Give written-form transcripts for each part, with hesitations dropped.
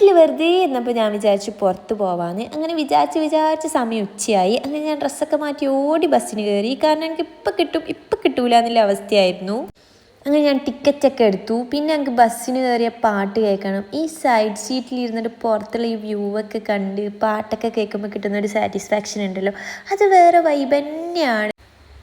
വീട്ടിൽ വെറുതെ എന്നപ്പോൾ ഞാൻ വിചാരിച്ചു പുറത്ത് പോവാന്ന്. അങ്ങനെ വിചാരിച്ച സമയം ഉച്ചയായി. അങ്ങനെ ഞാൻ ഡ്രസ്സൊക്കെ മാറ്റി ഓടി ബസ്സിന് കയറി. കാരണം എനിക്ക് ഇപ്പം കിട്ടൂല എന്നുള്ള അവസ്ഥയായിരുന്നു. അങ്ങനെ ഞാൻ ടിക്കറ്റൊക്കെ എടുത്തു. പിന്നെ എനിക്ക് ബസ്സിന് കയറിയ പാട്ട് കേൾക്കണം. ഈ സൈഡ് സീറ്റിൽ ഇരുന്നിട്ട് പുറത്തുള്ള ഈ വ്യൂ ഒക്കെ കണ്ട് പാട്ടൊക്കെ കേൾക്കുമ്പോൾ കിട്ടുന്നൊരു സാറ്റിസ്ഫാക്ഷൻ ഉണ്ടല്ലോ, അത് വേറെ വൈബ് തന്നെയാണ്.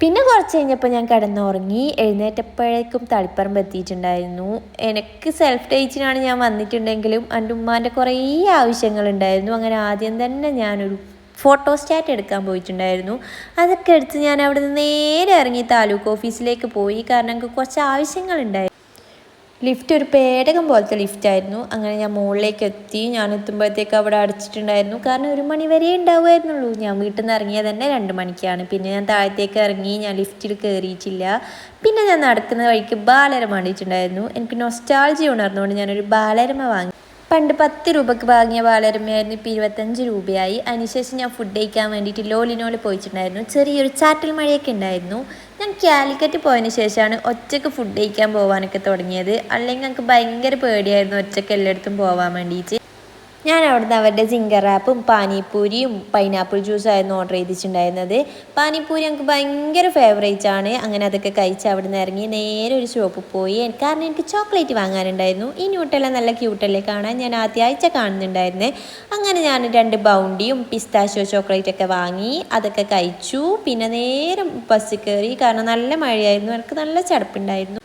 പിന്നെ കുറച്ച് കഴിഞ്ഞപ്പോൾ ഞാൻ കിടന്നുറങ്ങി. എഴുന്നേറ്റപ്പോഴേക്കും തളിപ്പറമ്പ് എത്തിയിട്ടുണ്ടായിരുന്നു. എനിക്ക് സെൽഫ് ഡേറ്റിനാണ് ഞാൻ വന്നിട്ടുണ്ടെങ്കിലും എൻ്റെ ഉമ്മാൻ്റെ കുറേ ആവശ്യങ്ങളുണ്ടായിരുന്നു. അങ്ങനെ ആദ്യം തന്നെ ഞാനൊരു ഫോട്ടോ സ്റ്റാറ്റ് എടുക്കാൻ പോയിട്ടുണ്ടായിരുന്നു. അതൊക്കെ എടുത്ത് ഞാൻ അവിടെ നിന്ന് നേരെ ഇറങ്ങി താലൂക്ക് ഓഫീസിലേക്ക് പോയി. കാരണം എനിക്ക് കുറച്ച് ആവശ്യങ്ങളുണ്ടായിരുന്നു. ലിഫ്റ്റ് ഒരു പേടകം പോലത്തെ ലിഫ്റ്റായിരുന്നു. അങ്ങനെ ഞാൻ മുകളിലേക്ക് എത്തി. ഞാൻ എത്തുമ്പോഴത്തേക്ക് അവിടെ അടച്ചിട്ടുണ്ടായിരുന്നു. കാരണം 1 മണി വരെ ഉണ്ടാവുമായിരുന്നുള്ളൂ. ഞാൻ വീട്ടിൽ നിന്ന് ഇറങ്ങിയത് തന്നെ 2 മണിക്കാണ്. പിന്നെ ഞാൻ താഴത്തേക്ക് ഇറങ്ങി. ഞാൻ ലിഫ്റ്റിൽ കയറിയിട്ടില്ല. പിന്നെ ഞാൻ നടക്കുന്ന വഴിക്ക് ബാലരമ കണ്ടിട്ടുണ്ടായിരുന്നു. എനിക്ക് നൊസ്റ്റാൾജിയ ഉണർന്നുകൊണ്ട് ഞാനൊരു ബാലരമ വാങ്ങി. പണ്ട് 10 രൂപയ്ക്ക് വാങ്ങിയ ബാലരമയായിരുന്നു, ഇപ്പോൾ 25 രൂപയായി. അതിനുശേഷം ഞാൻ ഫുഡ് കഴിക്കാൻ വേണ്ടിയിട്ട് ലോലിനോൾ പോയിട്ടുണ്ടായിരുന്നു. ചെറിയൊരു ചാറ്റൽ മഴയൊക്കെ ഉണ്ടായിരുന്നു. ഞാൻ കാലിക്കറ്റ് പോയതിന് ശേഷമാണ് ഒറ്റയ്ക്ക് ഫുഡ് കഴിക്കാൻ പോകാനൊക്കെ തുടങ്ങിയത്. അല്ലെങ്കിൽ എനിക്ക് ഭയങ്കര പേടിയായിരുന്നു ഒറ്റയ്ക്ക് എല്ലായിടത്തും പോകാൻ വേണ്ടിയിട്ട്. ഞാൻ അവിടുന്ന് അവരുടെ ജിങ്കർ റാപ്പും പാനിപ്പൂരിയും പൈനാപ്പിൾ ജ്യൂസായിരുന്നു ഓർഡർ ചെയ്തിട്ടുണ്ടായിരുന്നത്. പാനിപ്പൂരി എനിക്ക് ഭയങ്കര ഫേവറേറ്റ് ആണ്. അങ്ങനെ അതൊക്കെ കഴിച്ച് അവിടുന്ന് ഇറങ്ങി നേരെ ഒരു ഷോപ്പിൽ പോയി. കാരണം എനിക്ക് ചോക്ലേറ്റ് വാങ്ങാനുണ്ടായിരുന്നു. ഈ ന്യൂട്ടെല്ലാം നല്ല ക്യൂട്ടല്ലേ കാണാൻ, ഞാൻ ആദ്യമാഴ്ച കാണുന്നുണ്ടായിരുന്നേ. അങ്ങനെ ഞാൻ 2 ബൗണ്ടിയും പിസ്താഷ്യോ ചോക്ലേറ്റൊക്കെ വാങ്ങി അതൊക്കെ കഴിച്ചു. പിന്നെ നേരെ ബസ്സിൽ കയറി. കാരണം നല്ല മഴയായിരുന്നു, എനിക്ക് നല്ല ചടപ്പുണ്ടായിരുന്നു.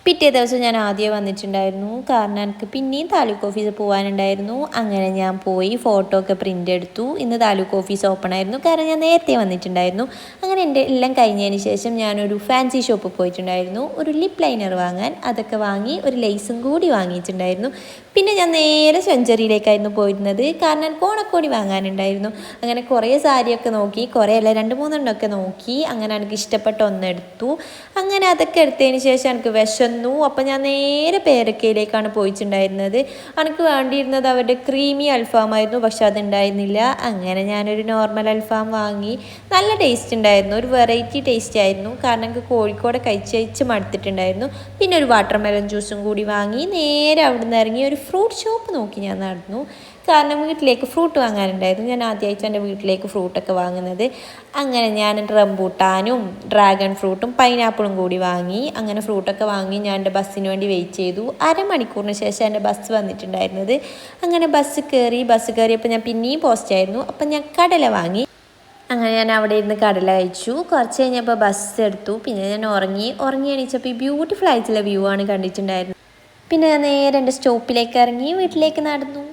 പിറ്റേ ദിവസം ഞാൻ ആദ്യം വന്നിട്ടുണ്ടായിരുന്നു. കാരണം എനിക്ക് പിന്നെയും താലൂക്ക് ഓഫീസിൽ പോകാനുണ്ടായിരുന്നു. അങ്ങനെ ഞാൻ പോയി ഫോട്ടോ ഒക്കെ പ്രിൻ്റ് എടുത്തു. ഇന്ന് താലൂക്ക് ഓഫീസ് ഓപ്പൺ ആയിരുന്നു, കാരണം ഞാൻ നേരത്തെ വന്നിട്ടുണ്ടായിരുന്നു. അങ്ങനെ എൻ്റെ എല്ലാം കഴിഞ്ഞതിന് ശേഷം ഞാനൊരു ഫാൻസി ഷോപ്പിൽ പോയിട്ടുണ്ടായിരുന്നു ഒരു ലിപ്പ് ലൈനർ വാങ്ങാൻ. അതൊക്കെ വാങ്ങി ഒരു ലേസും കൂടി വാങ്ങിയിട്ടുണ്ടായിരുന്നു. പിന്നെ ഞാൻ നേരെ സെഞ്ചുറിയിലേക്കായിരുന്നു പോയിരുന്നത്, കാരണം എനിക്ക് ഓണക്കോടി വാങ്ങാനുണ്ടായിരുന്നു. അങ്ങനെ കുറേ സാരിയൊക്കെ നോക്കി, കുറേ അല്ല 2-3 എണ്ണമൊക്കെ നോക്കി. അങ്ങനെ എനിക്ക് ഇഷ്ടപ്പെട്ട ഒന്നെടുത്തു. അങ്ങനെ അതൊക്കെ എടുത്തതിന് ശേഷം എനിക്ക് വിശന്നു. അപ്പം ഞാൻ നേരെ പേരക്കയിലേക്കാണ് പോയിട്ടുണ്ടായിരുന്നത്. എനിക്ക് വേണ്ടിയിരുന്നത് അവരുടെ ക്രീമി അൽഫാമായിരുന്നു, പക്ഷെ അതുണ്ടായിരുന്നില്ല. അങ്ങനെ ഞാനൊരു നോർമൽ അൽഫാം വാങ്ങി. നല്ല ടേസ്റ്റ് ഉണ്ടായിരുന്നു, ഒരു വെറൈറ്റി ടേസ്റ്റ് ആയിരുന്നു. കാരണം എനിക്ക് കോഴിക്കോട് കഴിച്ച് മടുത്തിട്ടുണ്ടായിരുന്നു. പിന്നെ ഒരു വാട്ടർമെലൺ ജ്യൂസും കൂടി വാങ്ങി നേരെ അവിടെ നിന്ന് ഇറങ്ങി ഒരു ഫ്രൂട്ട് ഷോപ്പ് നോക്കി ഞാൻ നടന്നു. കാരണം വീട്ടിലേക്ക് ഫ്രൂട്ട് വാങ്ങാനുണ്ടായിരുന്നു. ഞാൻ ആദ്യമായിട്ട് എൻ്റെ വീട്ടിലേക്ക് ഫ്രൂട്ടൊക്കെ വാങ്ങുന്നത്. അങ്ങനെ ഞാൻ റംബൂട്ടാനും ഡ്രാഗൺ ഫ്രൂട്ടും പൈനാപ്പിളും കൂടി വാങ്ങി. അങ്ങനെ ഫ്രൂട്ടൊക്കെ വാങ്ങി ഞാൻ എൻ്റെ ബസ്സിന് വേണ്ടി വെയിറ്റ് ചെയ്തു. അരമണിക്കൂറിന് ശേഷം എൻ്റെ ബസ് വന്നിട്ടുണ്ടായിരുന്നത്. അങ്ങനെ ബസ് കയറിയപ്പോൾ ഞാൻ പിന്നെയും പോസ്റ്റായിരുന്നു. അപ്പം ഞാൻ കടല വാങ്ങി. അങ്ങനെ ഞാൻ അവിടെ ഇരുന്ന് കടല കഴിച്ചു. കുറച്ച് കഴിഞ്ഞപ്പോൾ ബസ് എടുത്തു. പിന്നെ ഞാൻ ഉറങ്ങി എണീച്ചപ്പോൾ ഈ ബ്യൂട്ടിഫുൾ ആയിട്ടുള്ള വ്യൂ ആണ് കണ്ടിട്ടുണ്ടായിരുന്നത്. പിന്നെ ഞാൻ നേരെ എൻ്റെ സ്റ്റോപ്പിലേക്ക് ഇറങ്ങി വീട്ടിലേക്ക് നടന്നു.